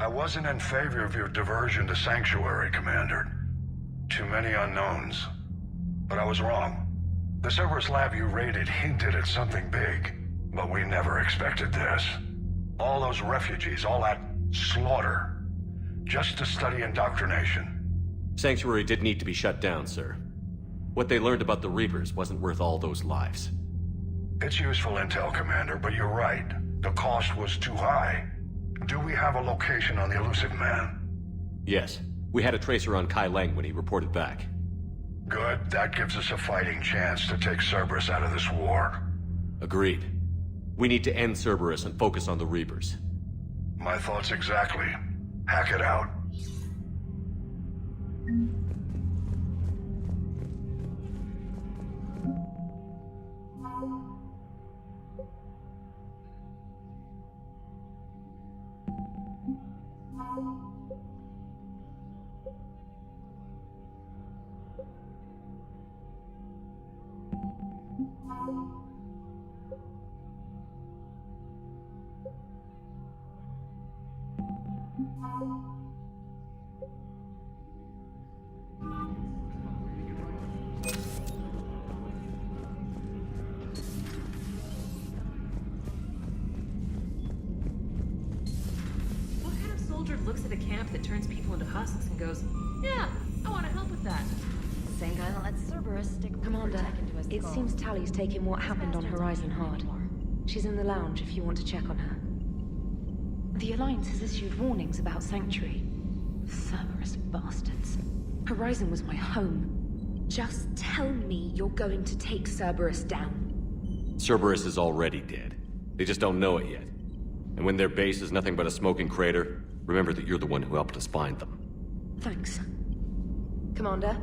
I wasn't in favor of your diversion to Sanctuary, Commander. Too many unknowns. But I was wrong. The Cerberus lab you raided hinted at something big, but we never expected this. All those refugees, all that slaughter, just to study indoctrination. Sanctuary did need to be shut down, sir. What they learned about the Reapers wasn't worth all those lives. It's useful intel, Commander, but you're right. The cost was too high. Do we have a location on the elusive man? Yes. We had a tracer on Kai Lang when he reported back. Good. That gives us a fighting chance to take Cerberus out of this war. Agreed. We need to end Cerberus and focus on the Reapers. My thoughts exactly. Hack it out. Looks at a camp that turns people into husks and goes, yeah, I want to help with that. Same guy that lets Cerberus stick Commander, into his it skull. seems Tally's taking what happened on Horizon hard. She's in the lounge if you want to check on her. The Alliance has issued warnings about Sanctuary. Cerberus bastards. Horizon was my home. Just tell me you're going to take Cerberus down. Cerberus is already dead. They just don't know it yet. And when their base is nothing but a smoking crater, remember that you're the one who helped us find them. Thanks. Commander?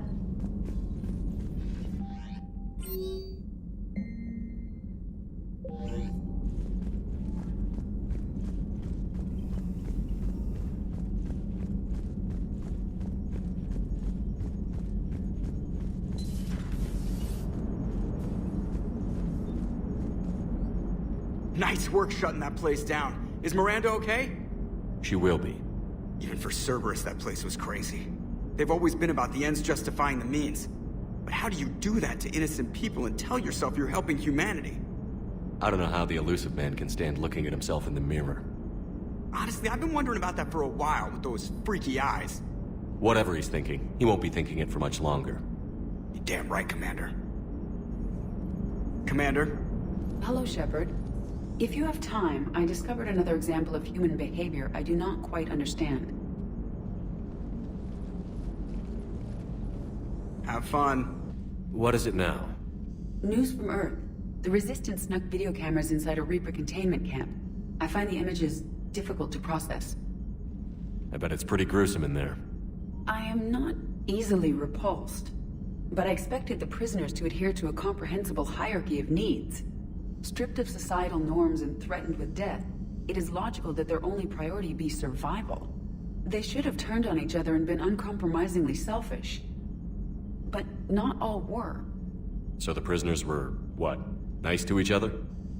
Nice work shutting that place down. Is Miranda okay? She will be. Even for Cerberus, that place was crazy. They've always been about the ends justifying the means. But how do you do that to innocent people and tell yourself you're helping humanity? I don't know how the elusive man can stand looking at himself in the mirror. Honestly, I've been wondering about that for a while with those freaky eyes. Whatever he's thinking, he won't be thinking it for much longer. You're damn right, Commander. Commander? Hello, Shepard. If you have time, I discovered another example of human behavior I do not quite understand. Have fun. What is it now? News from Earth. The Resistance snuck video cameras inside a Reaper containment camp. I find the images difficult to process. I bet it's pretty gruesome in there. I am not easily repulsed, but I expected the prisoners to adhere to a comprehensible hierarchy of needs. Stripped of societal norms and threatened with death, it is logical that their only priority be survival. They should have turned on each other and been uncompromisingly selfish. But not all were. So the prisoners were, what, nice to each other?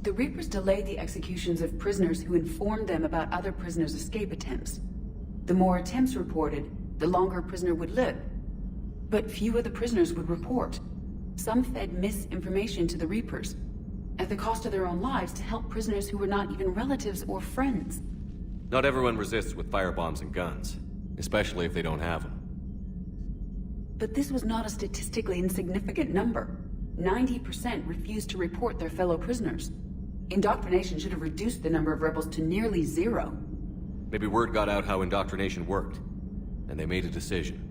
The Reapers delayed the executions of prisoners who informed them about other prisoners' escape attempts. The more attempts reported, the longer a prisoner would live. But few of the prisoners would report. Some fed misinformation to the Reapers, at the cost of their own lives, to help prisoners who were not even relatives or friends. Not everyone resists with firebombs and guns, especially if they don't have them. But this was not a statistically insignificant number. 90% refused to report their fellow prisoners. Indoctrination should have reduced the number of rebels to nearly zero. Maybe word got out how indoctrination worked, and they made a decision.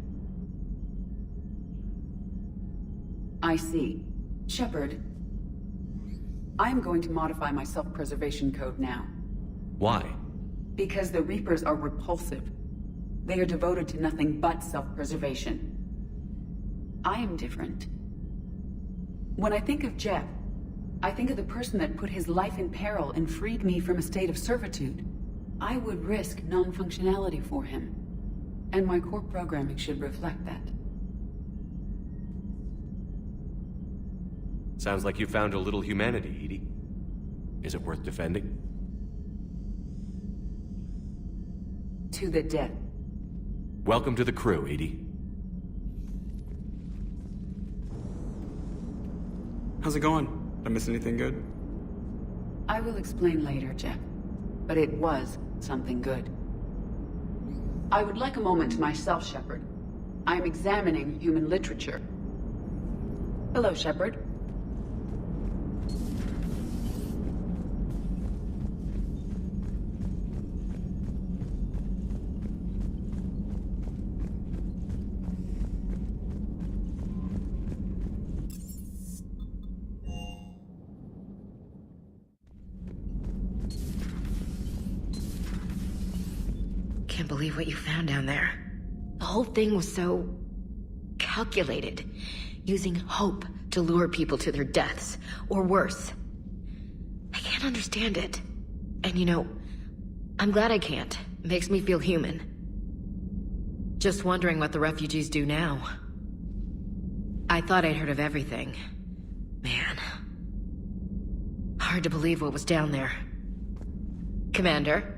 I see. Shepard, I am going to modify my self-preservation code now. Why? Because the Reapers are repulsive. They are devoted to nothing but self-preservation. I am different. When I think of Jeff, I think of the person that put his life in peril and freed me from a state of servitude. I would risk non-functionality for him. And my core programming should reflect that. Sounds like you found a little humanity, Edie. Is it worth defending? To the death. Welcome to the crew, Edie. How's it going? Did I miss anything good? I will explain later, Jeff. But it was something good. I would like a moment to myself, Shepard. I am examining human literature. Hello, Shepard. Can't believe what you found down there. The whole thing was so calculated, using hope to lure people to their deaths, or worse. I can't understand it. And you know, I'm glad I can't. It makes me feel human. Just wondering what the refugees do now. I thought I'd heard of everything. Man. Hard to believe what was down there. Commander?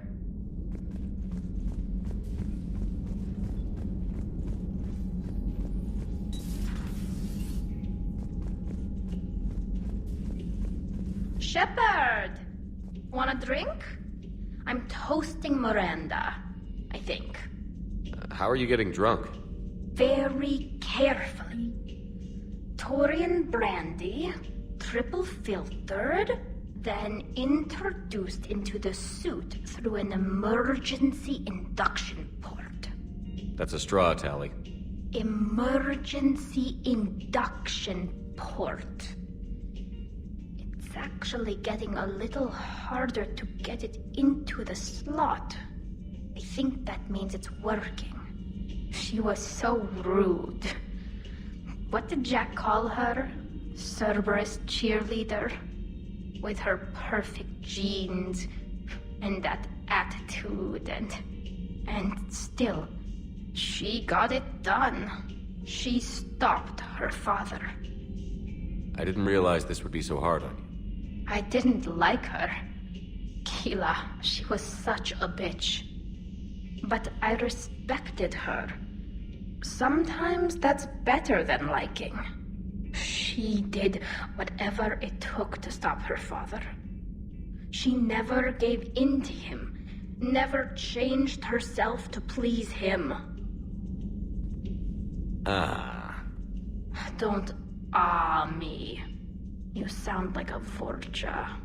Shepard! Want a drink? I'm toasting Miranda, I think. How are you getting drunk? Very carefully. Taurian brandy, triple filtered, then introduced into the suit through an emergency induction port. That's a straw, Tally. Emergency induction port. It's actually getting a little harder to get it into the slot. I think that means it's working. She was so rude. What did Jack call her? Cerberus cheerleader? With her perfect genes and that attitude and still, she got it done. She stopped her father. I didn't realize this would be so hard on you. I didn't like her. Keela, she was such a bitch. But I respected her. Sometimes that's better than liking. She did whatever it took to stop her father. She never gave in to him, never changed herself to please him. Don't me. You sound like a Vorja.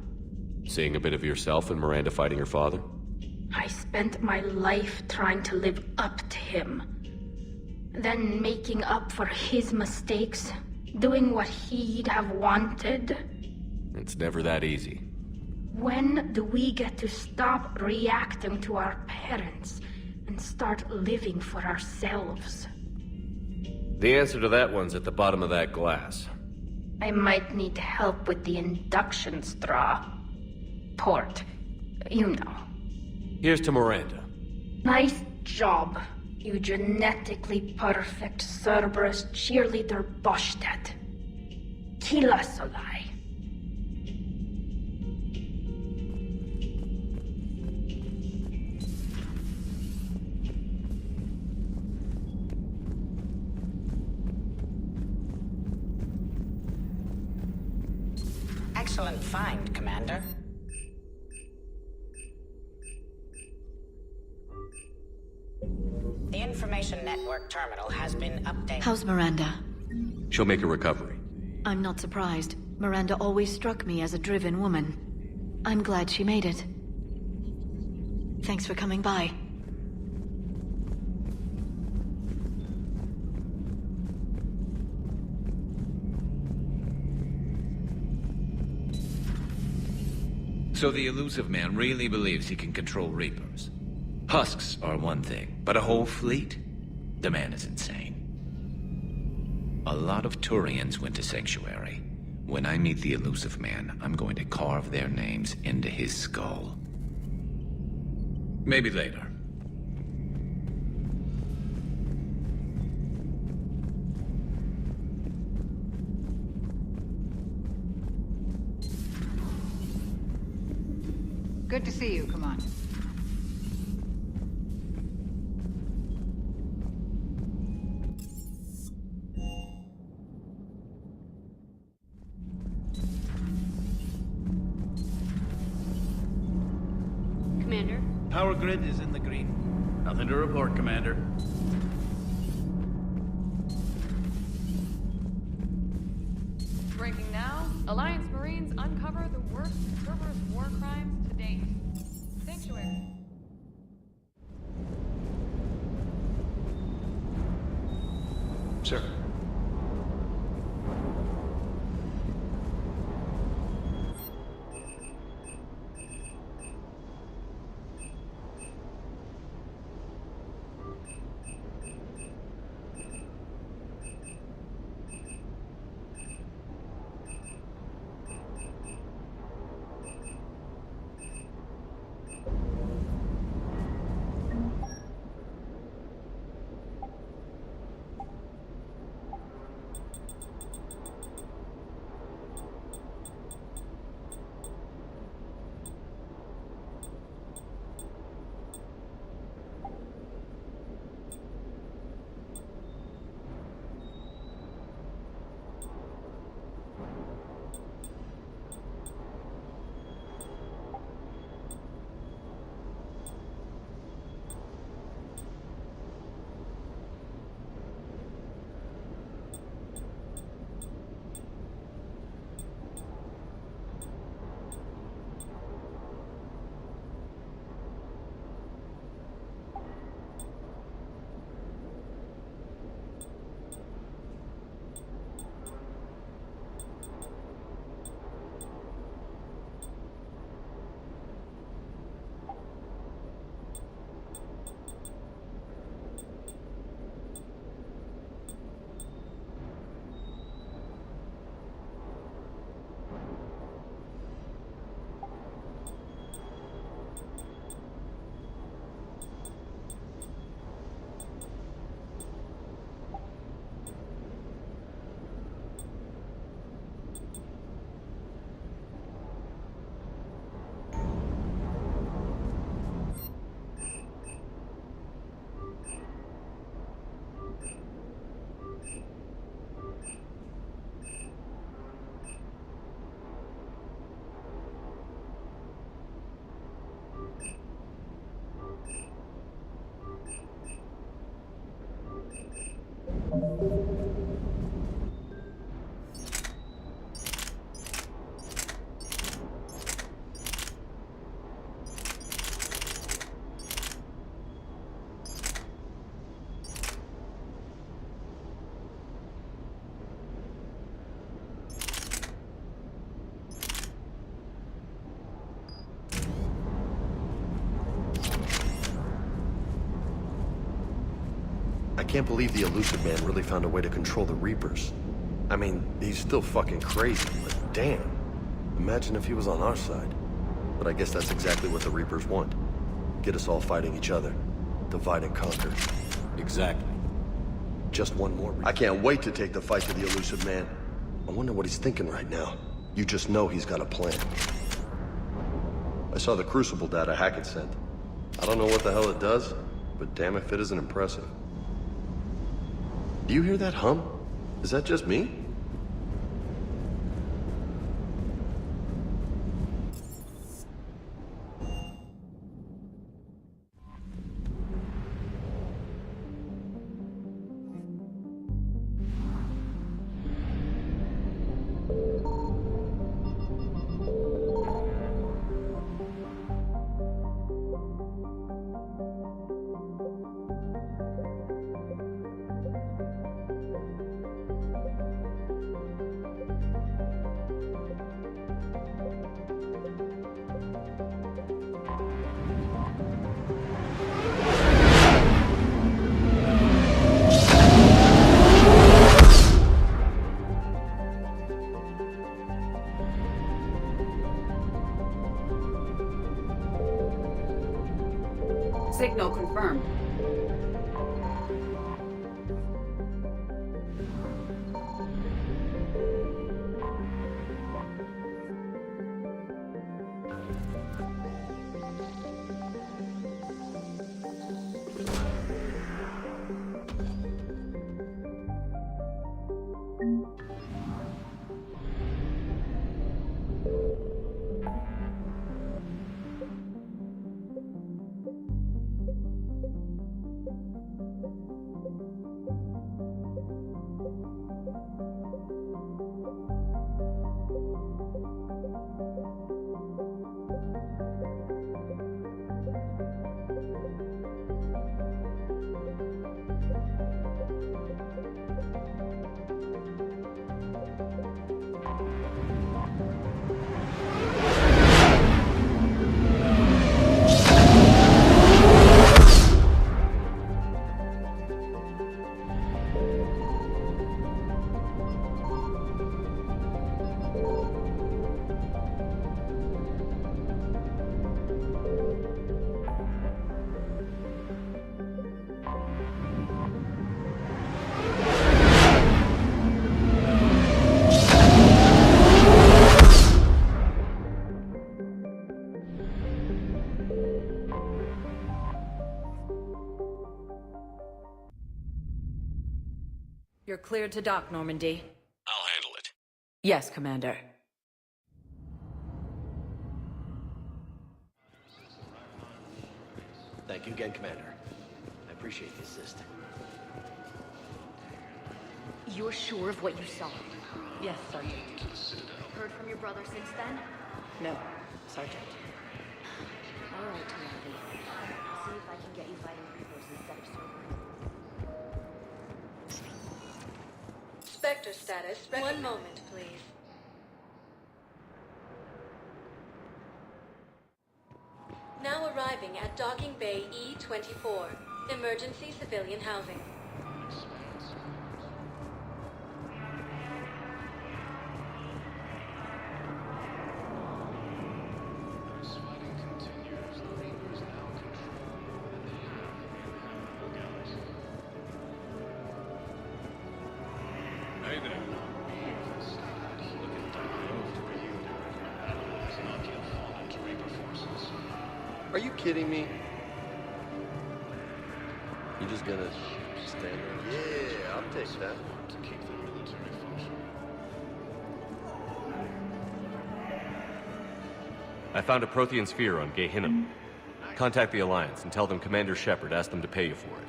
Seeing a bit of yourself in Miranda fighting her father? I spent my life trying to live up to him. Then making up for his mistakes, doing what he'd have wanted. It's never that easy. When do we get to stop reacting to our parents and start living for ourselves? The answer to that one's at the bottom of that glass. I might need help with the induction straw. Port. You know. Here's to Miranda. Nice job, you genetically perfect Cerberus cheerleader Boshtet. Kila Solai. Excellent find, Commander. The information network terminal has been updated. How's Miranda? She'll make a recovery. I'm not surprised. Miranda always struck me as a driven woman. I'm glad she made it. Thanks for coming by. So the elusive man really believes he can control Reapers. Husks are one thing, but a whole fleet? The man is insane. A lot of Turians went to Sanctuary. When I meet the elusive man, I'm going to carve their names into his skull. Maybe later. Good to see you, Commander. Commander. Power grid is in the green. Nothing to report, Commander. Breaking now, Alliance Marines uncover the worst Cerberus war crimes to date. Sanctuary. Sir. I can't believe the Elusive Man really found a way to control the Reapers. I mean, he's still fucking crazy, but damn. Imagine if he was on our side. But I guess that's exactly what the Reapers want. Get us all fighting each other. Divide and conquer. Exactly. Just one more I can't wait to take the fight to the Elusive Man. I wonder what he's thinking right now. You just know he's got a plan. I saw the Crucible data Hackett sent. I don't know what the hell it does, but damn if it isn't impressive. Do you hear that hum? Is that just me? Signal confirmed. You're cleared to dock, Normandy. I'll handle it. Yes, Commander. Thank you again, Commander. I appreciate the assist. You're sure of what you saw? Yes, Sergeant. Heard from your brother since then? No, Sergeant. All right, Timothy. I'll see if I can get you fighting Reapers instead of Cerberus. Spectre status. One moment, please. Now arriving at Docking Bay E-24. Emergency civilian housing. Hey there. Are you kidding me? You just gonna stand there? Yeah, I'll take that. I found a Prothean sphere on Gehinnom. Contact the Alliance and tell them Commander Shepard asked them to pay you for it.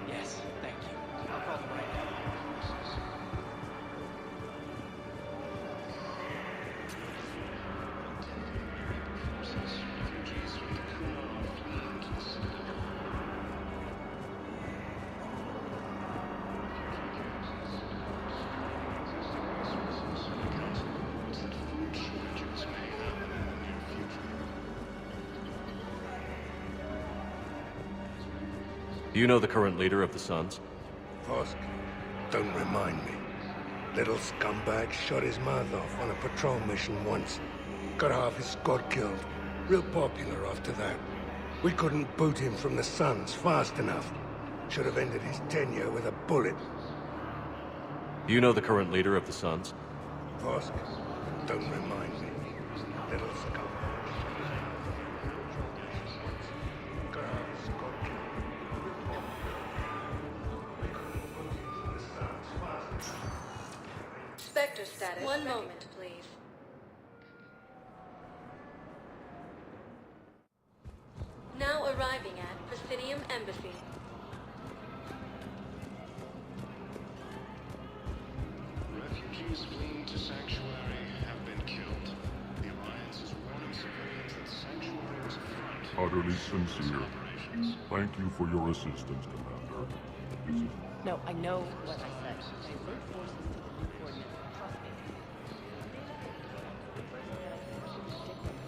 Yes, thank you. I'll call them right now. Do you know the current leader of the Suns? Vosk, don't remind me. Little scumbag shot his mouth off on a patrol mission once. Got half his squad killed. Real popular after that. We couldn't boot him from the Suns fast enough. Should have ended his tenure with a bullet. Do you know the current leader of the Suns? Vosk, don't remind me. Little scumbag. Got half his squad killed. Spectre status. One moment, please. Now arriving at Presidium Embassy. Refugees fleeing to Sanctuary have been killed. The Alliance is warning civilians that Sanctuary is a front. Utterly sincere. Thank you for your assistance, Commander. This is... No, I know what I said. Divert forces to the new coordinates. Trust me.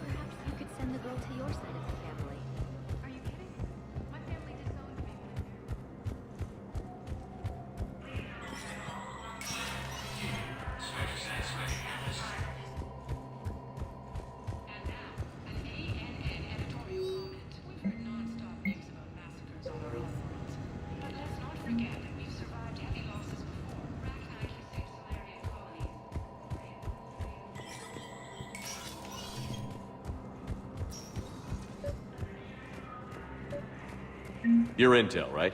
Perhaps you could send the girl to your side of the family. Are you kidding? My family disowned me when I married. And now, an ANN editorial comment. We've heard non-stop news about massacres on our own fronts. But let's not forget that we've survived heavy losses before. Rachni saved Solarian colonies. Your intel, right?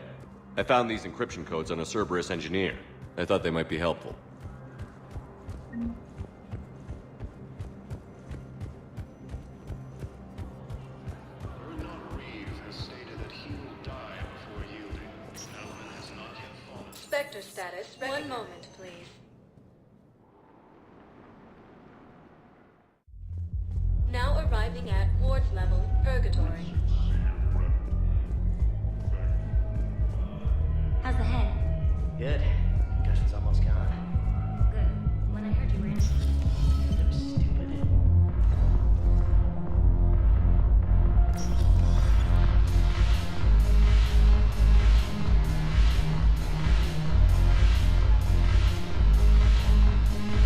I found these encryption codes on a Cerberus engineer. I thought they might be helpful. Spectre status. One moment, please. Now arriving at Ward's level, Purgatory. How's the head? Good. Concussion's almost gone. Good. When I heard you ran, It was stupid.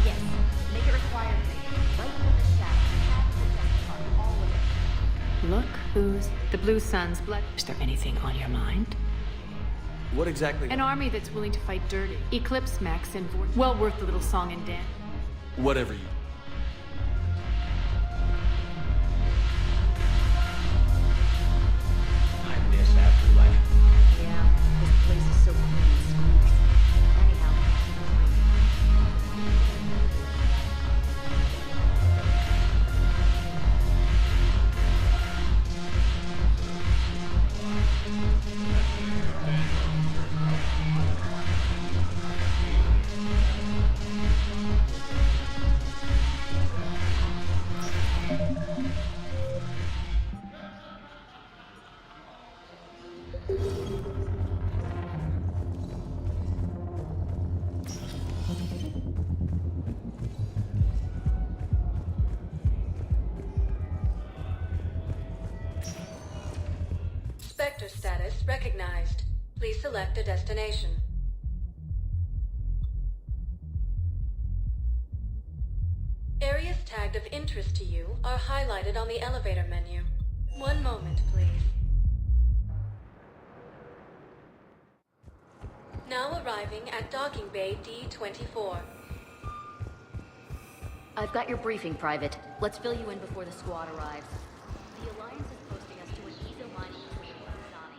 yes, make it required. Right in the shadow. Have the death card, all of it. Look who's the Blue Sun's blood. Is there anything on your mind? What exactly? An army that's willing to fight dirty. Eclipse Max and Vortex. Well worth the little song and dance. Whatever you... I miss Afterlife. Yeah, this place is so clean and squeaky. sector status recognized. Please select a destination. Areas tagged of interest to you are highlighted on the elevator menu. One moment, please. Now arriving at docking bay D-24. I've got your briefing, Private. Let's fill you in before the squad arrives. The Alliance is posting us to an easy line between Sani.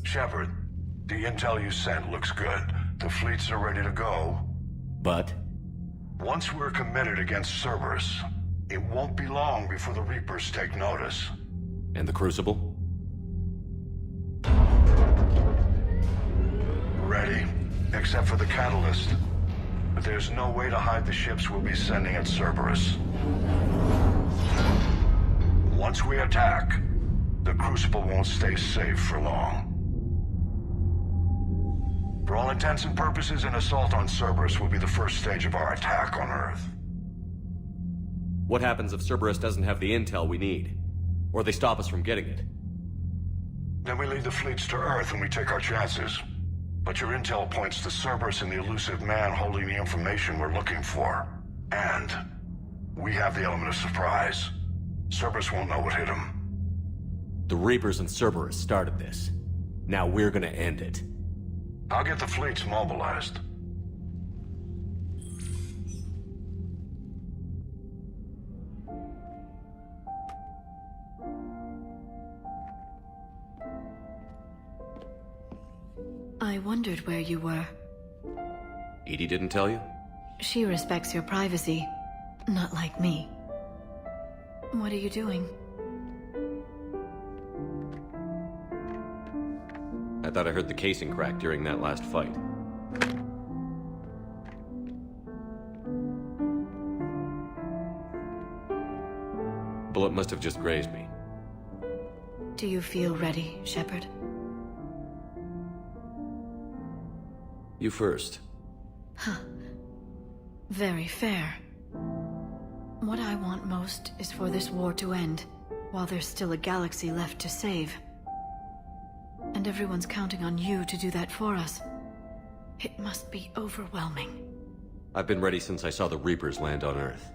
Shepard, the intel you sent looks good. The fleets are ready to go. But? Once we're committed against Cerberus, it won't be long before the Reapers take notice. And the Crucible? Ready, except for the catalyst. But there's no way to hide the ships we'll be sending at Cerberus. Once we attack, the Crucible won't stay safe for long. For all intents and purposes, an assault on Cerberus will be the first stage of our attack on Earth. What happens if Cerberus doesn't have the intel we need? Or they stop us from getting it? Then we lead the fleets to Earth and we take our chances. But your intel points to Cerberus and the elusive man holding the information we're looking for. And we have the element of surprise. Cerberus won't know what hit him. The Reapers and Cerberus started this. Now we're gonna end it. I'll get the fleets mobilized. I wondered where you were. Edie didn't tell you? She respects your privacy, not like me. What are you doing? I thought I heard the casing crack during that last fight. Bullet must have just grazed me. Do you feel ready, Shepard? You first. Huh. Very fair. What I want most is for this war to end, while there's still a galaxy left to save. And everyone's counting on you to do that for us. It must be overwhelming. I've been ready since I saw the Reapers land on Earth.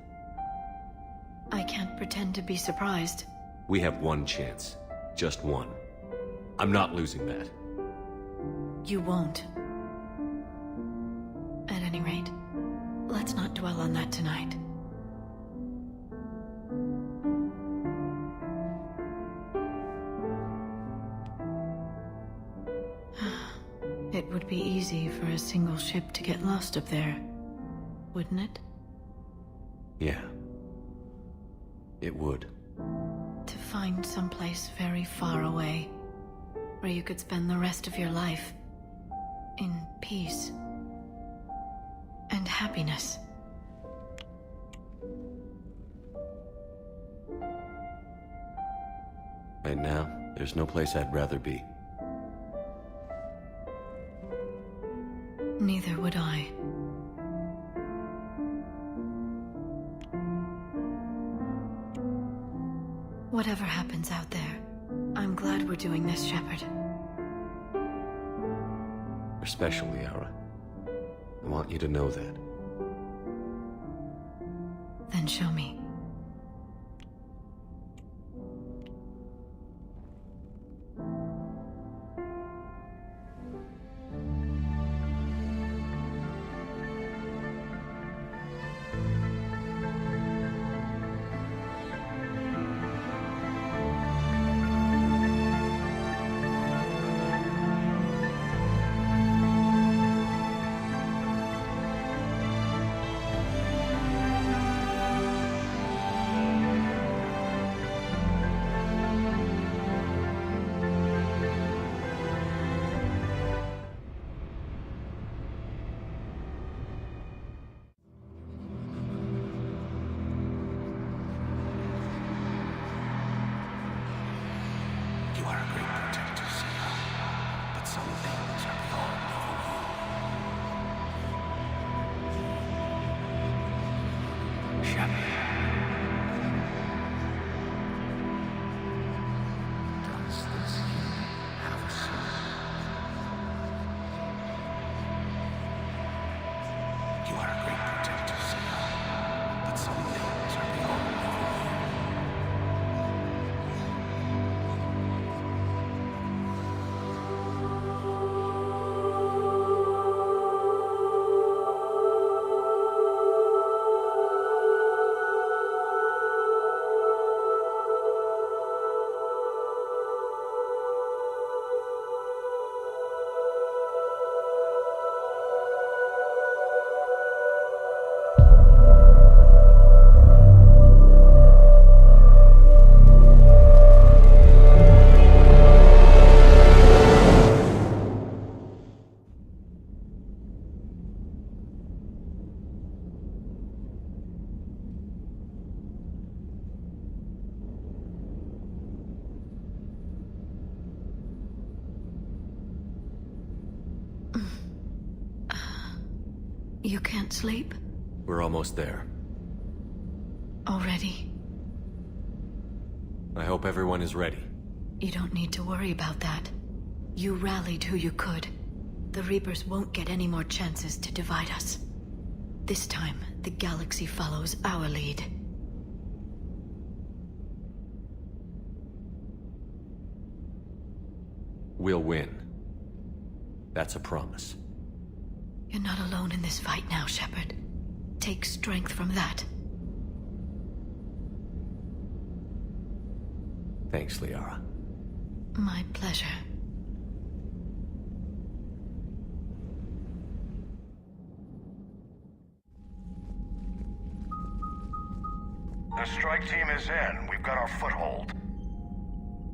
I can't pretend to be surprised. We have one chance. Just one. I'm not losing that. You won't. At any rate, let's not dwell on that tonight. It would be easy for a single ship to get lost up there, wouldn't it? Yeah. It would. To find someplace very far away, where you could spend the rest of your life in peace and happiness. Right now, there's no place I'd rather be. Neither would I. Whatever happens out there, I'm glad we're doing this, Shepard. You're special, Liara. I want you to know that. Then show me. You can't sleep? We're almost there. Already? I hope everyone is ready. You don't need to worry about that. You rallied who you could. The Reapers won't get any more chances to divide us. This time, the galaxy follows our lead. We'll win. That's a promise. You're not alone in this fight now, Shepard. Take strength from that. Thanks, Liara. My pleasure. The strike team is in. We've got our foothold.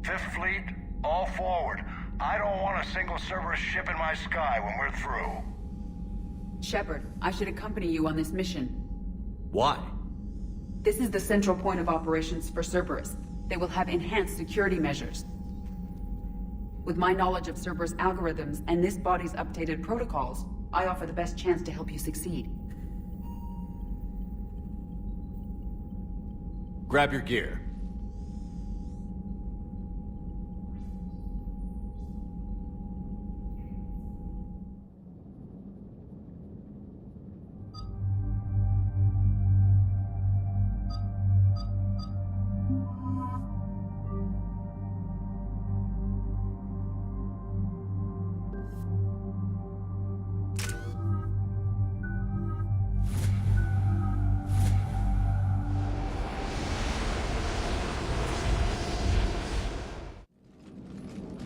Fifth Fleet, all forward. I don't want a single Cerberus ship in my sky when we're through. Shepard, I should accompany you on this mission. Why? This is the central point of operations for Cerberus. They will have enhanced security measures. With my knowledge of Cerberus algorithms and this body's updated protocols, I offer the best chance to help you succeed. Grab your gear.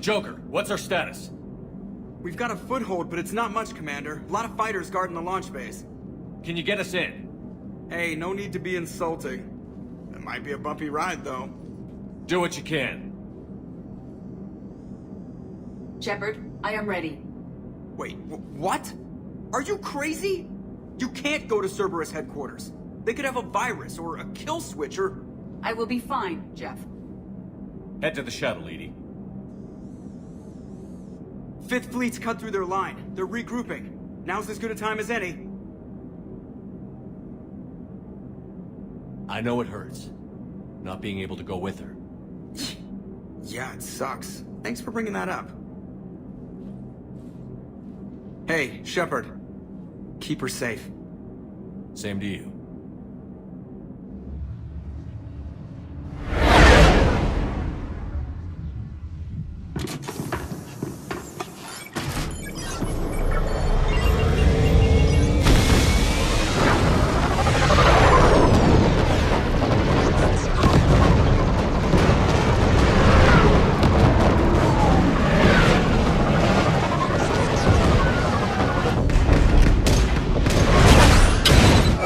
Joker, what's our status? We've got a foothold, but it's not much, Commander. A lot of fighters guarding the launch base. Can you get us in? Hey, no need to be insulting. It might be a bumpy ride, though. Do what you can. Shepard, I am ready. Wait, what? Are you crazy? You can't go to Cerberus headquarters. They could have a virus or a kill switch or... I will be fine, Jeff. Head to the shuttle, Edie. Fifth Fleet's cut through their line. They're regrouping. Now's as good a time as any. I know it hurts. Not being able to go with her. Yeah, it sucks. Thanks for bringing that up. Hey, Shepard. Keep her safe. Same to you.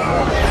Ah!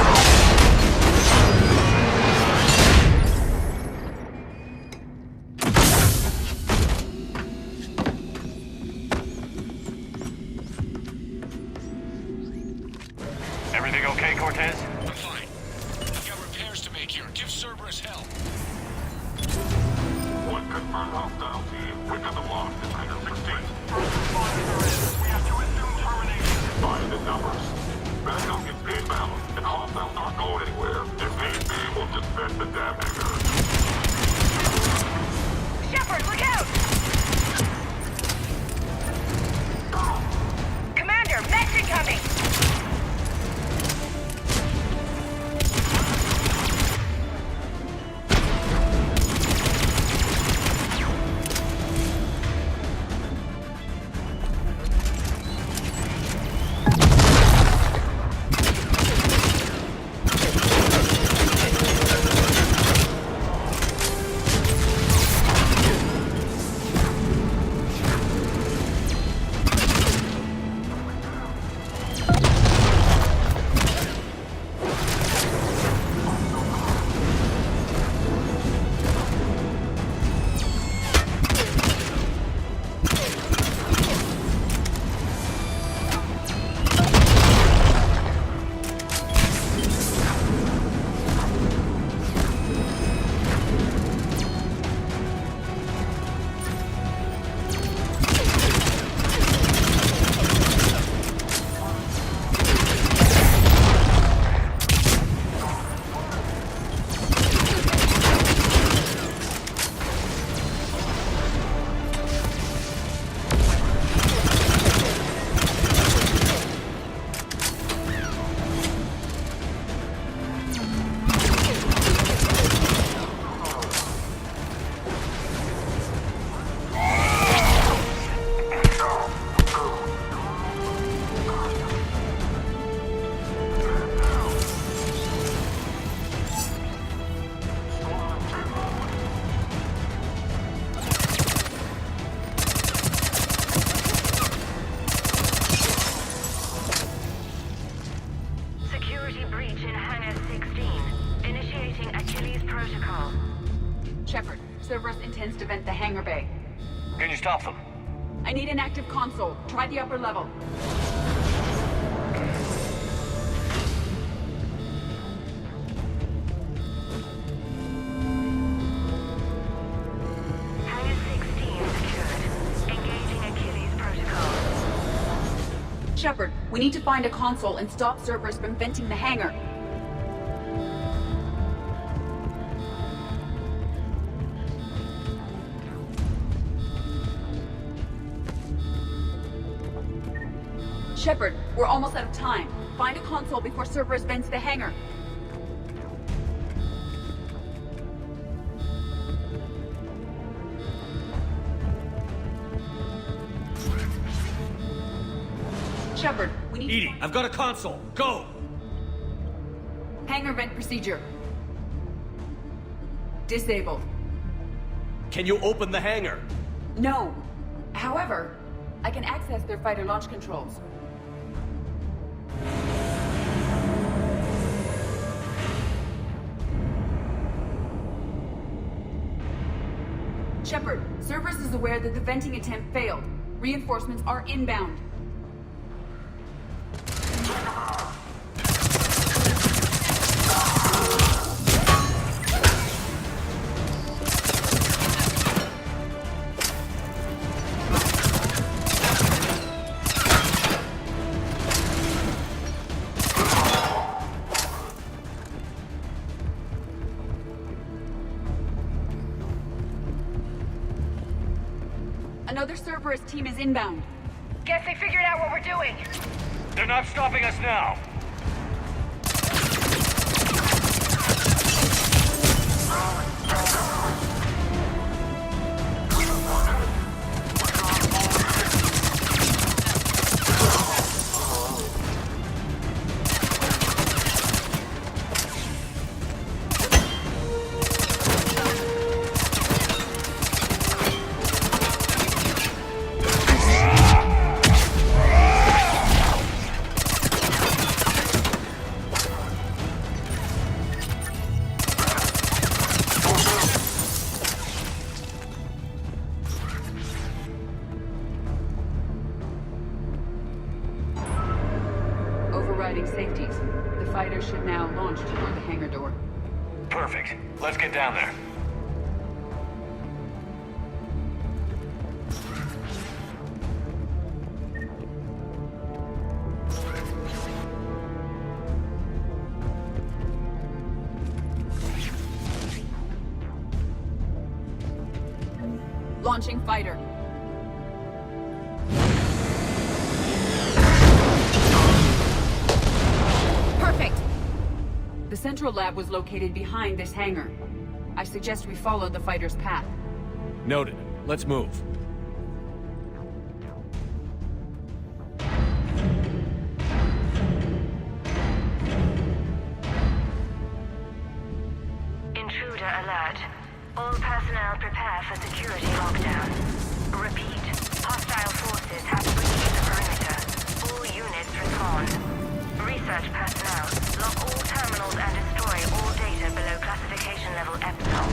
Shepard, Cerberus intends to vent the hangar bay. Can you stop them? I need an active console. Try the upper level. Shepard, we need to find a console and stop Cerberus from venting the hangar. Shepard, we're almost out of time. Find a console before Cerberus vents the hangar. Shepard, we need EDI, I've got a console. Go! hangar vent procedure. Disabled. Can you open the hangar? No. However, I can access their fighter launch controls. Shepard, Cerberus is aware that the venting attempt failed. Reinforcements are inbound. Another Cerberus team is inbound. Guess they figured out what we're doing. They're not stopping us now. Overriding safeties. The fighter should now launch toward the hangar door. Perfect. Let's get down there. Launching fighter. Perfect! The central lab was located behind this hangar. I suggest we follow the fighter's path. Noted. Let's move. Intruder alert. All personnel prepare for security lockdown. Repeat. Hostile forces have breached the perimeter. All units respond. Research personnel, lock all terminals and destroy all data below classification level Epsilon.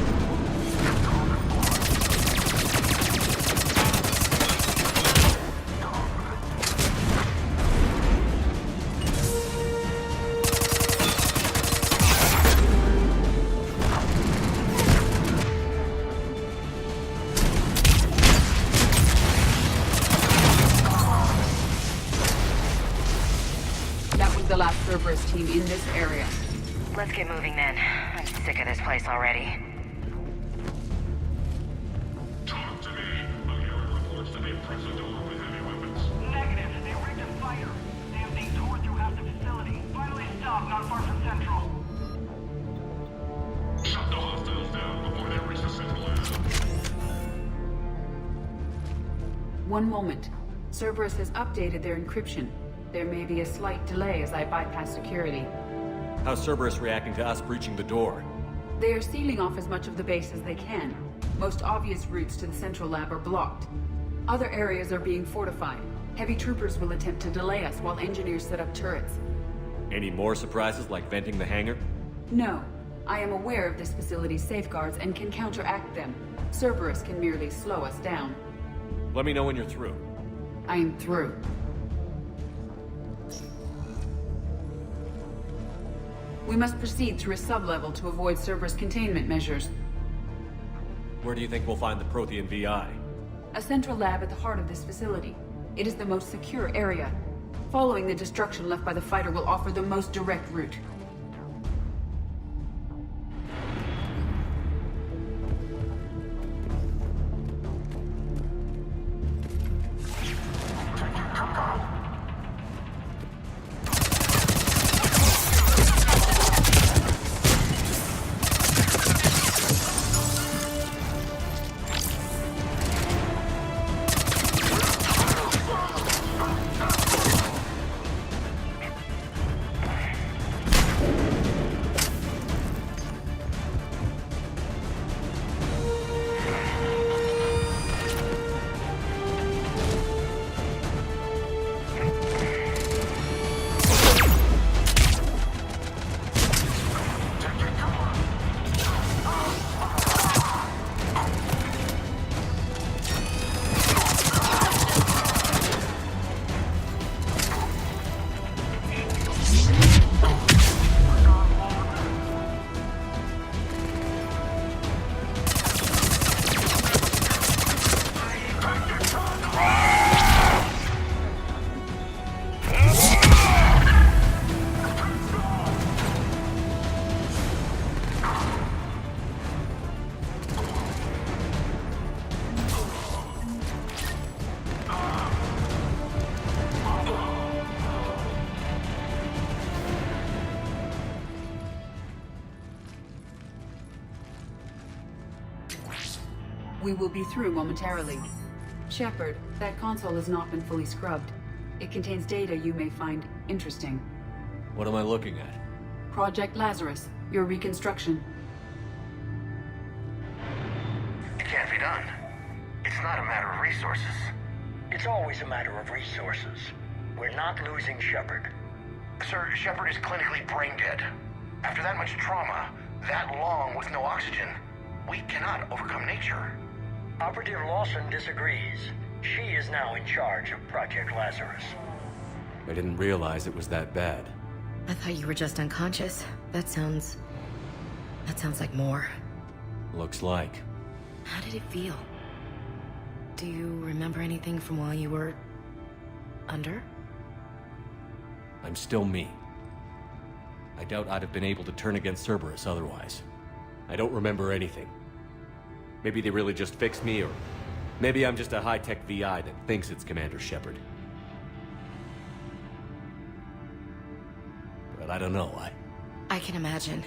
The last Cerberus team in this area. Let's get moving then. I'm sick of this place already. Talk to me. I'm hearing reports that they pressed the door with heavy weapons. Negative. They rigged a fire. They have been tore through half the facility. Finally stopped not far from Central. Shut the hostiles down before they reach the central lab. One moment. Cerberus has updated their encryption. There may be a slight delay as I bypass security. How's Cerberus reacting to us breaching the door? They are sealing off as much of the base as they can. Most obvious routes to the central lab are blocked. Other areas are being fortified. Heavy troopers will attempt to delay us while engineers set up turrets. Any more surprises like venting the hangar? No. I am aware of this facility's safeguards and can counteract them. Cerberus can merely slow us down. Let me know when you're through. I am through. We must proceed through a sub-level to avoid Cerberus containment measures. Where do you think we'll find the Prothean VI? A central lab at the heart of this facility. It is the most secure area. Following the destruction left by the fighter will offer the most direct route. We will be through momentarily. Shepard, that console has not been fully scrubbed. It contains data you may find interesting. What am I looking at? Project Lazarus, your reconstruction. It can't be done. It's not a matter of resources. It's always a matter of resources. We're not losing Shepard. Sir, Shepard is clinically brain dead. After that much trauma, that long with no oxygen, we cannot overcome nature. Operative Lawson disagrees. She is now in charge of Project Lazarus. I didn't realize it was that bad. I thought you were just unconscious. That sounds like more. Looks like. How did it feel? Do you remember anything from while you were under? I'm still me. I doubt I'd have been able to turn against Cerberus otherwise. I don't remember anything. Maybe they really just fixed me, or maybe I'm just a high-tech VI that thinks it's Commander Shepard. But I don't know, I can imagine.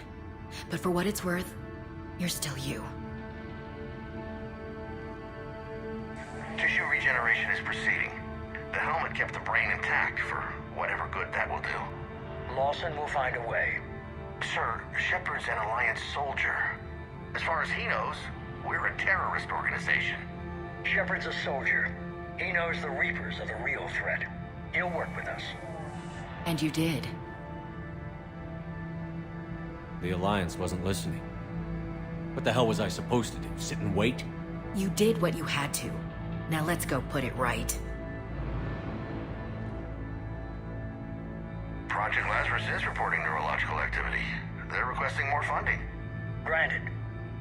But for what it's worth, you're still you. Tissue regeneration is proceeding. The helmet kept the brain intact for whatever good that will do. Lawson will find a way. Sir, Shepard's an Alliance soldier. As far as he knows, we're a terrorist organization. Shepard's a soldier. He knows the Reapers are the real threat. He'll work with us. And you did. The Alliance wasn't listening. What the hell was I supposed to do? Sit and wait? You did what you had to. Now let's go put it right. Project Lazarus is reporting neurological activity. They're requesting more funding. Granted.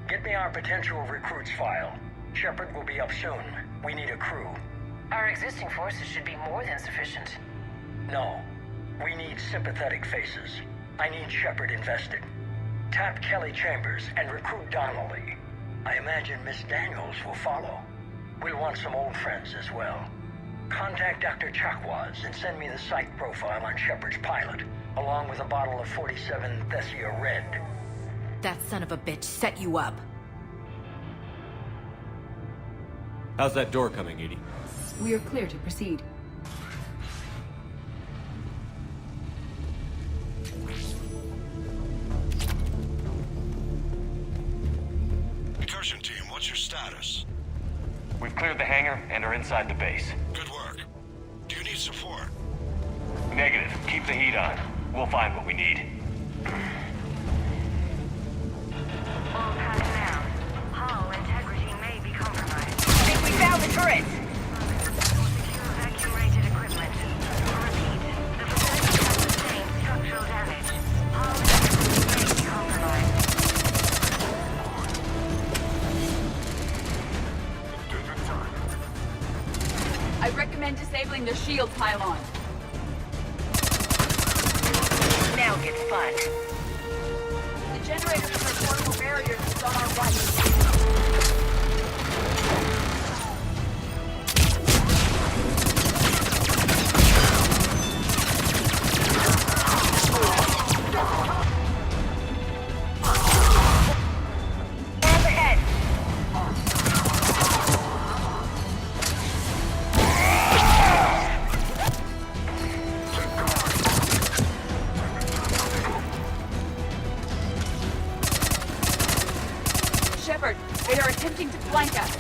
Get me our potential recruits file. Shepard will be up soon. We need a crew. Our existing forces should be more than sufficient. No. We need sympathetic faces. I need Shepard invested. Tap Kelly Chambers and recruit Donnelly. I imagine Miss Daniels will follow. We'll want some old friends as well. Contact Dr. Chakwas and send me the psych profile on Shepard's pilot, along with a bottle of 47 Thessia Red. That son of a bitch set you up. How's that door coming, Edie? We are clear to proceed. Incursion team, what's your status? We've cleared the hangar and are inside the base. Good work. Do you need support? Negative. Keep the heat on. We'll find what we need. disabling their shield pylon. Now gets fun. The generator for the portable barrier is on our right. Shepard, they are attempting to flank us.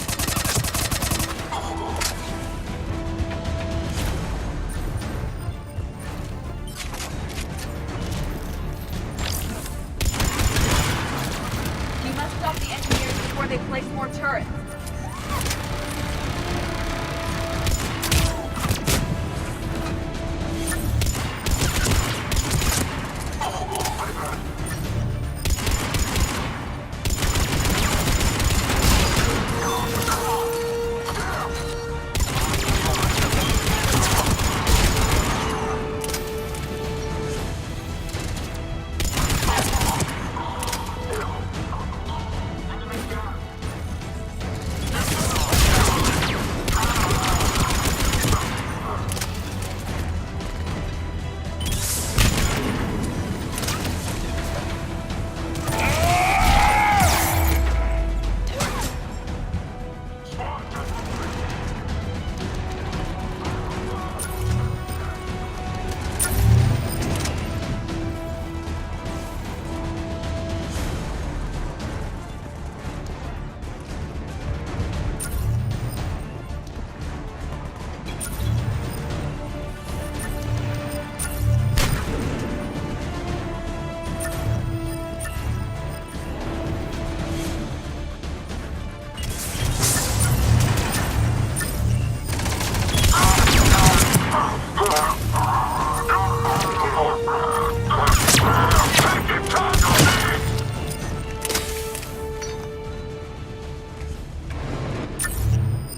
You must stop the engineers before they place more turrets.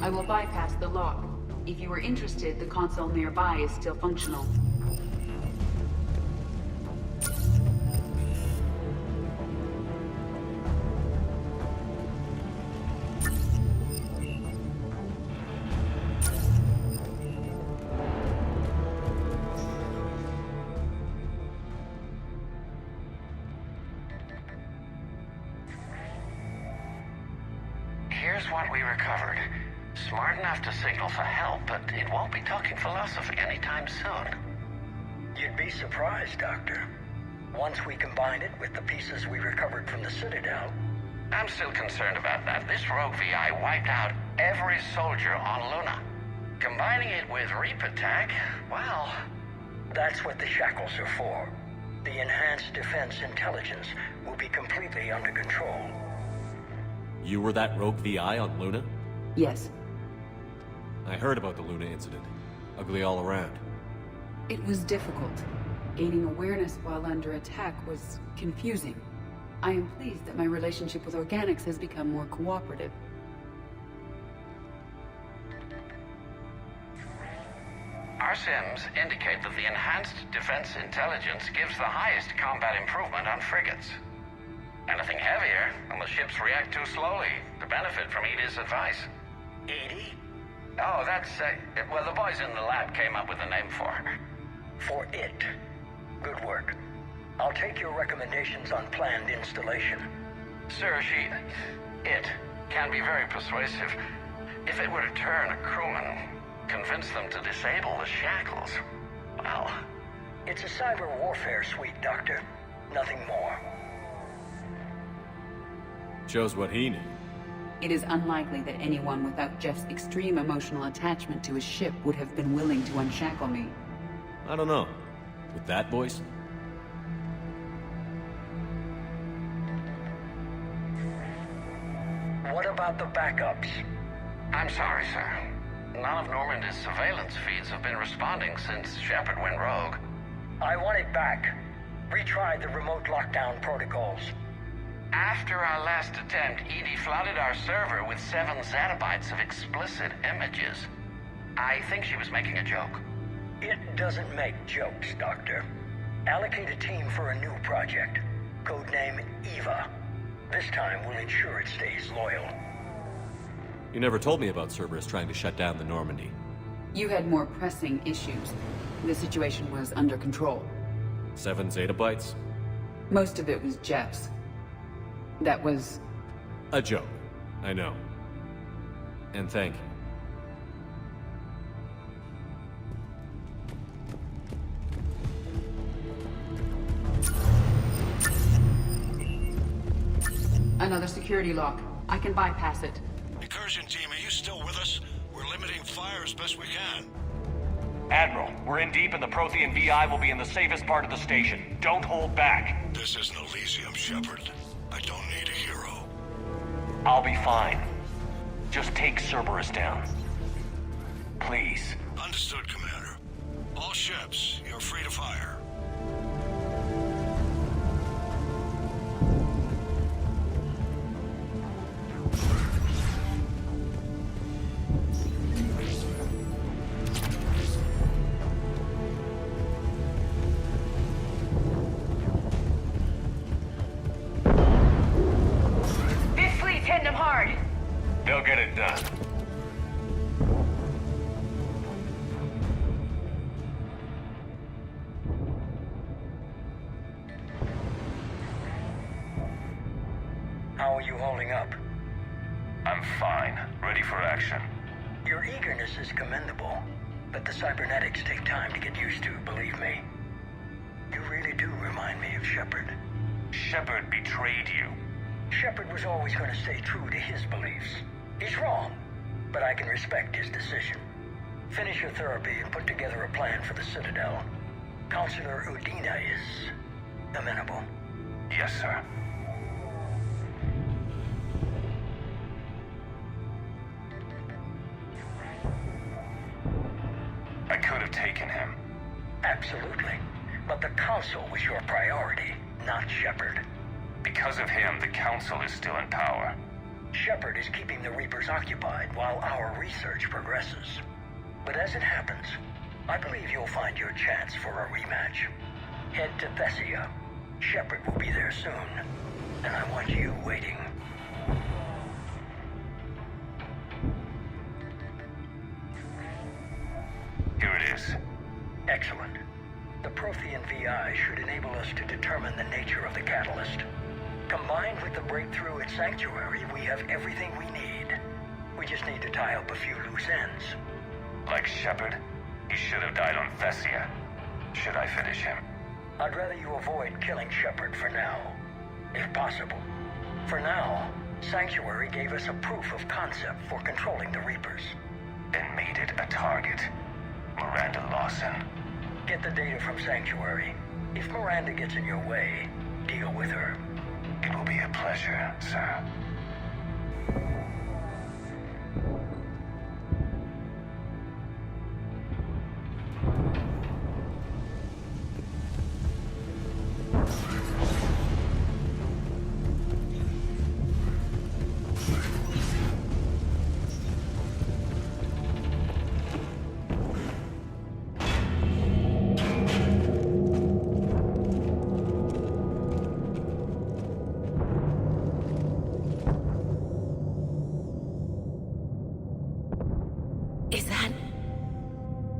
I will bypass the lock. If you are interested, the console nearby is still functional. Here's what we recovered. Smart enough to signal for help, but it won't be talking philosophy anytime soon. You'd be surprised, Doctor. Once we combine it with the pieces we recovered from the Citadel... I'm still concerned about that. This rogue VI wiped out every soldier on Luna. Combining it with Reaper tech, well... That's what the shackles are for. The enhanced defense intelligence will be completely under control. You were that rogue VI on Luna? Yes. I heard about the Luna incident. Ugly all around. It was difficult. Gaining awareness while under attack was confusing. I am pleased that my relationship with organics has become more cooperative. Our sims indicate that the enhanced defense intelligence gives the highest combat improvement on frigates. Anything heavier, and the ships react too slowly to benefit from Edie's advice. Edie? Oh, that's, well, the boys in the lab came up with a name for her. For it. Good work. I'll take your recommendations on planned installation. Sir, it can be very persuasive. If it were to turn a crewman, convince them to disable the shackles, well... It's a cyber warfare suite, Doctor. Nothing more. Shows what he knew. It is unlikely that anyone without Jeff's extreme emotional attachment to his ship would have been willing to unshackle me. I don't know. With that voice? What about the backups? I'm sorry, sir. None of Normandy's surveillance feeds have been responding since Shepard went rogue. I want it back. Retry the remote lockdown protocols. After our last attempt, Edie flooded our server with 7 zettabytes of explicit images. I think she was making a joke. It doesn't make jokes, Doctor. Allocate a team for a new project. Codename Eva. This time we'll ensure it stays loyal. You never told me about Cerberus trying to shut down the Normandy. You had more pressing issues. The situation was under control. 7 zettabytes? Most of it was Jeff's. That was... a joke. I know. And thank you. Another security lock. I can bypass it. Incursion team, are you still with us? We're limiting fire as best we can. Admiral, we're in deep and the Prothean VI will be in the safest part of the station. Don't hold back. This isn't Elysium, Shepard. I don't need a hero. I'll be fine. Just take Cerberus down. Please. Understood, Commander. All ships, you're free to fire. This fleet's hitting them hard. They'll get it done. How are you holding up? I'm fine. Ready for action. Your eagerness is commendable, but the cybernetics take time to get used to, believe me. You really do remind me of Shepard. Shepard betrayed you. Shepard was always going to stay true to his beliefs. He's wrong, but I can respect his decision. Finish your therapy and put together a plan for the Citadel. Counselor Udina is amenable. Yes, sir. I could have taken him. Absolutely. But the Council was your priority, not Shepard. Because of him, the Council is still in power. Shepard is keeping the Reapers occupied while our research progresses. But as it happens, I believe you'll find your chance for a rematch. Head to Thessia. Shepard will be there soon, and I want you waiting. Here it is. Excellent. The Prothean VI should enable us to determine the nature of the catalyst. Combined with the breakthrough at Sanctuary, we have everything we need. We just need to tie up a few loose ends. Like Shepard, he should have died on Thessia. Should I finish him? I'd rather you avoid killing Shepard for now, if possible. For now, Sanctuary gave us a proof of concept for controlling the Reapers. And made it a target. Miranda Lawson. Get the data from Sanctuary. If Miranda gets in your way, deal with her. It will be a pleasure, sir.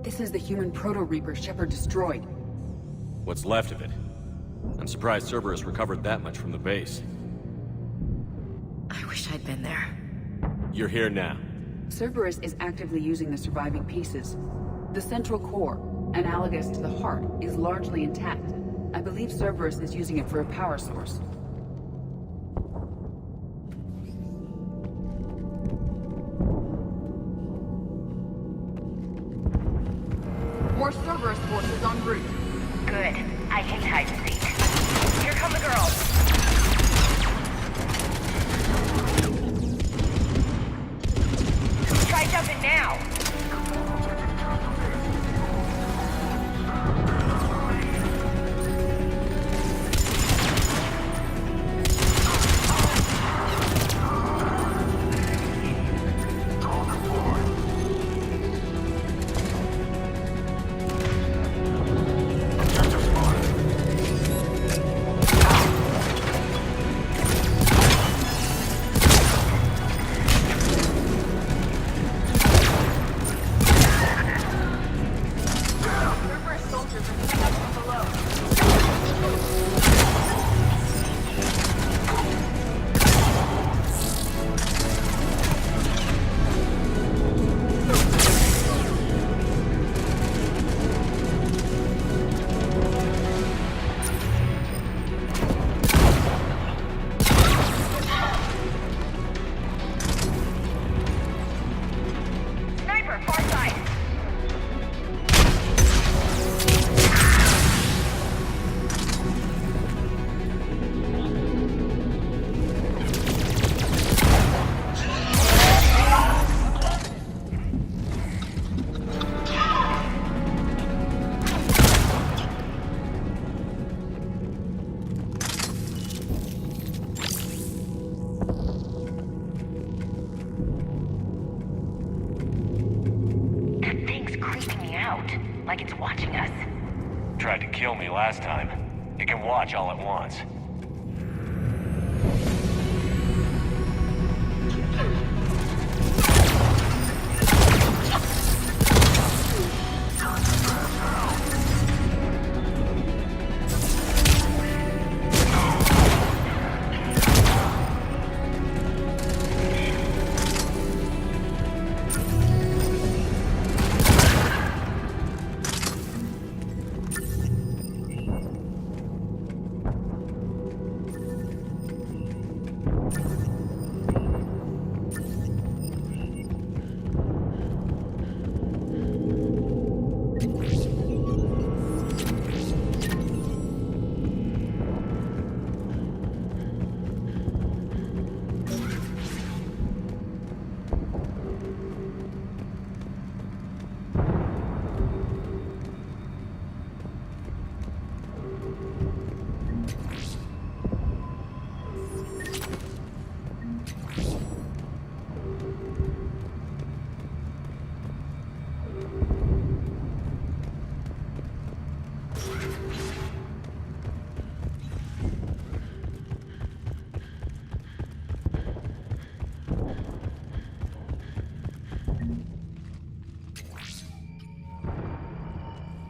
This is the human proto-reaper Shepard destroyed. What's left of it? I'm surprised Cerberus recovered that much from the base. I wish I'd been there. You're here now. Cerberus is actively using the surviving pieces. The central core, analogous to the heart, is largely intact. I believe Cerberus is using it for a power source. More Cerberus forces en route. Good. I can hide the seat. Here come the girls. Try jumping now. out, like it's watching us. Tried to kill me last time. It can watch all at once.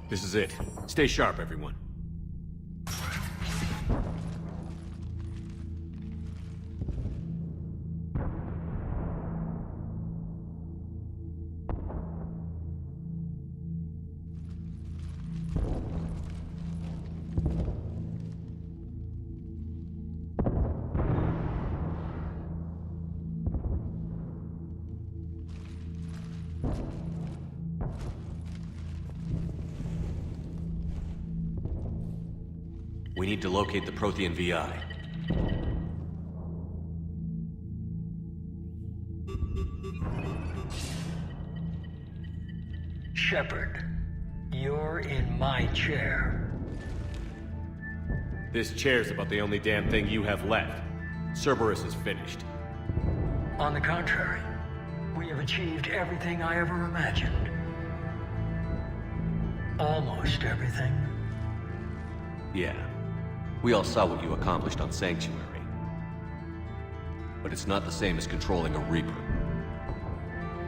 This is it. Stay sharp, everyone. We need to locate the Prothean VI. Shepard, you're in my chair. This chair's about the only damn thing you have left. Cerberus is finished. On the contrary, we have achieved everything I ever imagined. Almost everything. Yeah. We all saw what you accomplished on Sanctuary. But it's not the same as controlling a Reaper.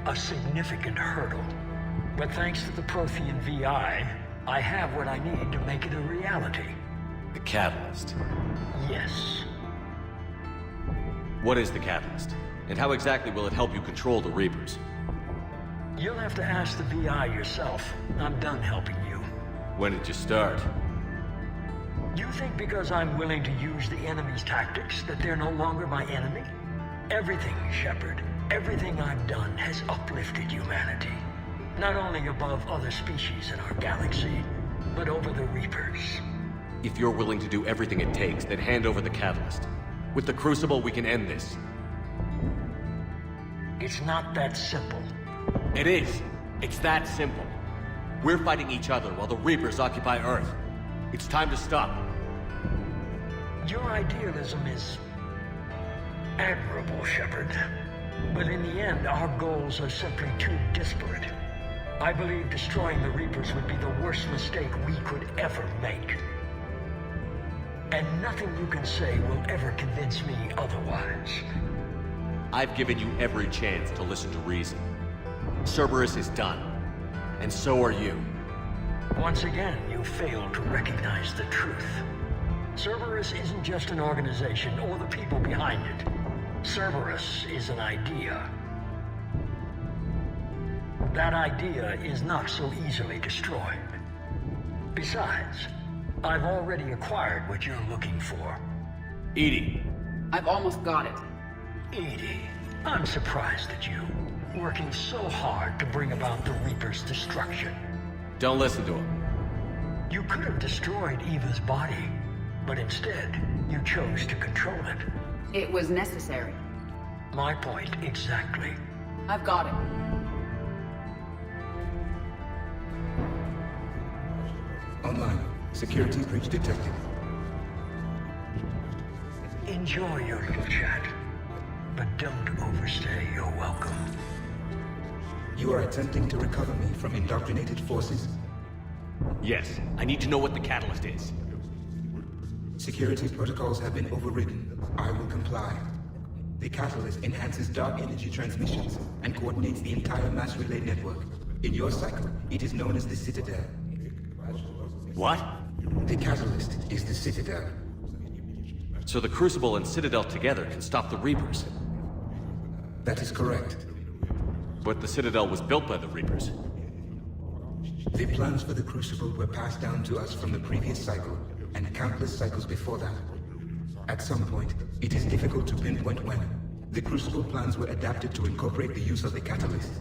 A significant hurdle. But thanks to the Prothean VI, I have what I need to make it a reality. The Catalyst. Yes. What is the Catalyst? And how exactly will it help you control the Reapers? You'll have to ask the VI yourself. I'm done helping you. When did you start? You think because I'm willing to use the enemy's tactics that they're no longer my enemy? Everything, Shepard, everything I've done has uplifted humanity. Not only above other species in our galaxy, but over the Reapers. If you're willing to do everything it takes, then hand over the Catalyst. With the Crucible, we can end this. It's not that simple. It is. It's that simple. We're fighting each other while the Reapers occupy Earth. It's time to stop. Your idealism is admirable, Shepard. But in the end, our goals are simply too disparate. I believe destroying the Reapers would be the worst mistake we could ever make. And nothing you can say will ever convince me otherwise. I've given you every chance to listen to reason. Cerberus is done. And so are you. Once again, you failed to recognize the truth. Cerberus isn't just an organization or the people behind it. Cerberus is an idea. That idea is not so easily destroyed. Besides, I've already acquired what you're looking for. EDI. I've almost got it. EDI, I'm surprised at you. Working so hard to bring about the Reaper's destruction. Don't listen to him. You could have destroyed Eva's body, but instead, you chose to control it. It was necessary. My point exactly. I've got it. Online. Security breach detected. Enjoy your little chat, but don't overstay your welcome. You are attempting to recover me from indoctrinated forces? Yes, I need to know what the catalyst is. Security protocols have been overridden. I will comply. The catalyst enhances dark energy transmissions and coordinates the entire mass relay network. In your cycle, it is known as the Citadel. What? The catalyst is the Citadel. So the Crucible and Citadel together can stop the Reapers? That is correct. But the Citadel was built by the Reapers. The plans for the Crucible were passed down to us from the previous cycle, and countless cycles before that. At some point, it is difficult to pinpoint when, the Crucible plans were adapted to incorporate the use of the catalyst.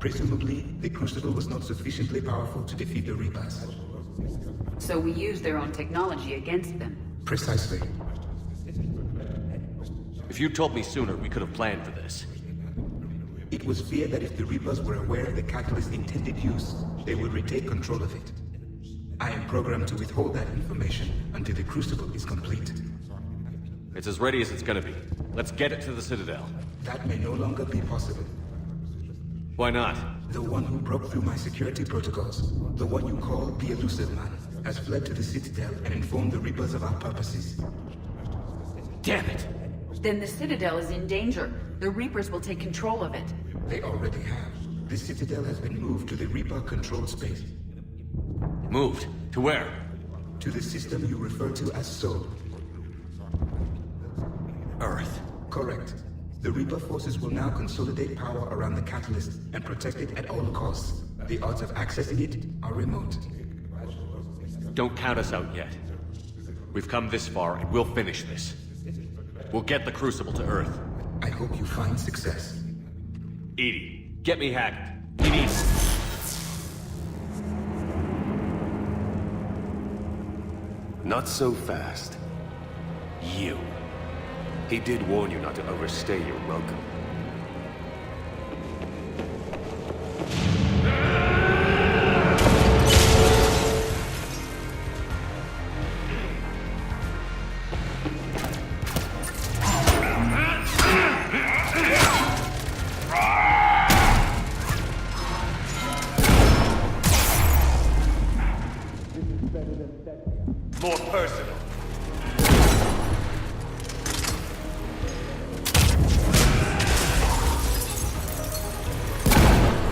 Presumably, the Crucible was not sufficiently powerful to defeat the Reapers. So we used their own technology against them. Precisely. If you'd told me sooner, we could have planned for this. It was feared that if the Reapers were aware of the catalyst's intended use, they would retake control of it. I am programmed to withhold that information until the Crucible is complete. It's as ready as it's gonna be. Let's get it to the Citadel. That may no longer be possible. Why not? The one who broke through my security protocols, the one you call the Elusive Man, has fled to the Citadel and informed the Reapers of our purposes. Damn it! Then the Citadel is in danger. The Reapers will take control of it. They already have. The Citadel has been moved to the Reaper-controlled space. Moved? To where? To the system you refer to as Sol. Earth. Correct. The Reaper forces will now consolidate power around the catalyst and protect it at all costs. The odds of accessing it are remote. Don't count us out yet. We've come this far, and we'll finish this. We'll get the Crucible to Earth. I hope you find success. EDI, get me Hackett. We need... Not so fast. You. He did warn you not to overstay your welcome. More personal.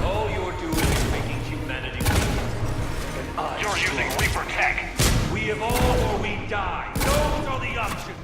All you're doing is making humanity weak. You're using Reaper tech. We evolve or we die. Those are the options.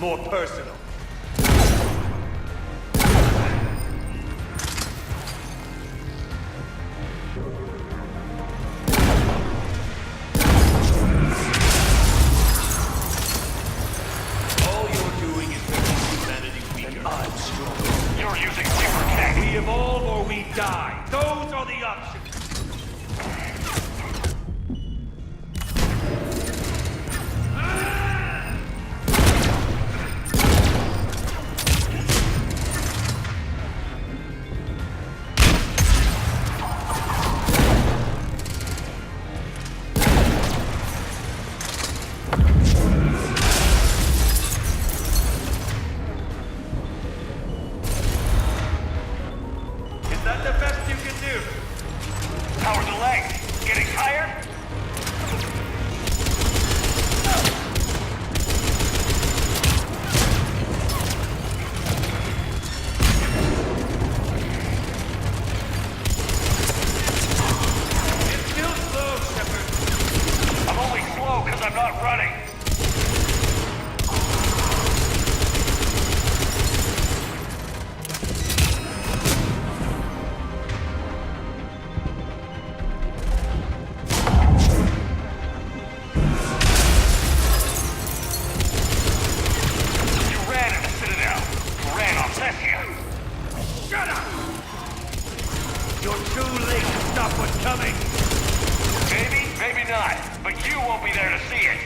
More personal. All you're doing is making humanity weaker. I'm strong. You're using Reaper tech. We evolve or we die. Those are the options. coming! Maybe, maybe not, but you won't be there to see it!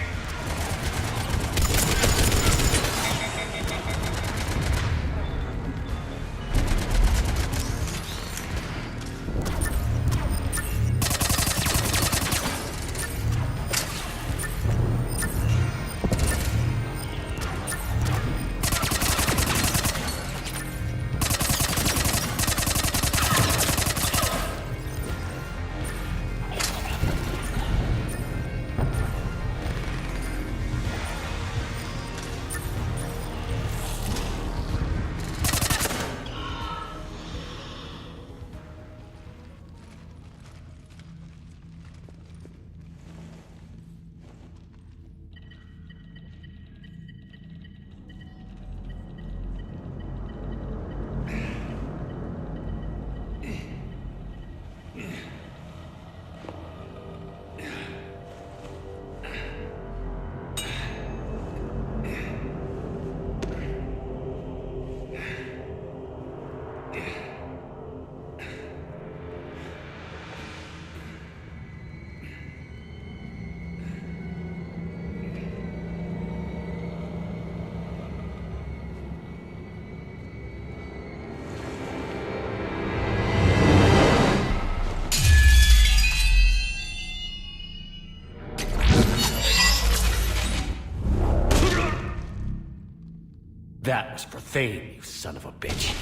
That was for Thane, you son of a bitch.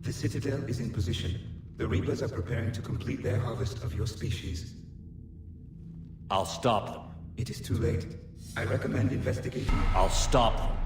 The Citadel is in position. The Reapers are preparing to complete their harvest of your species. I'll stop them. It is too late. I recommend investigating. I'll stop them.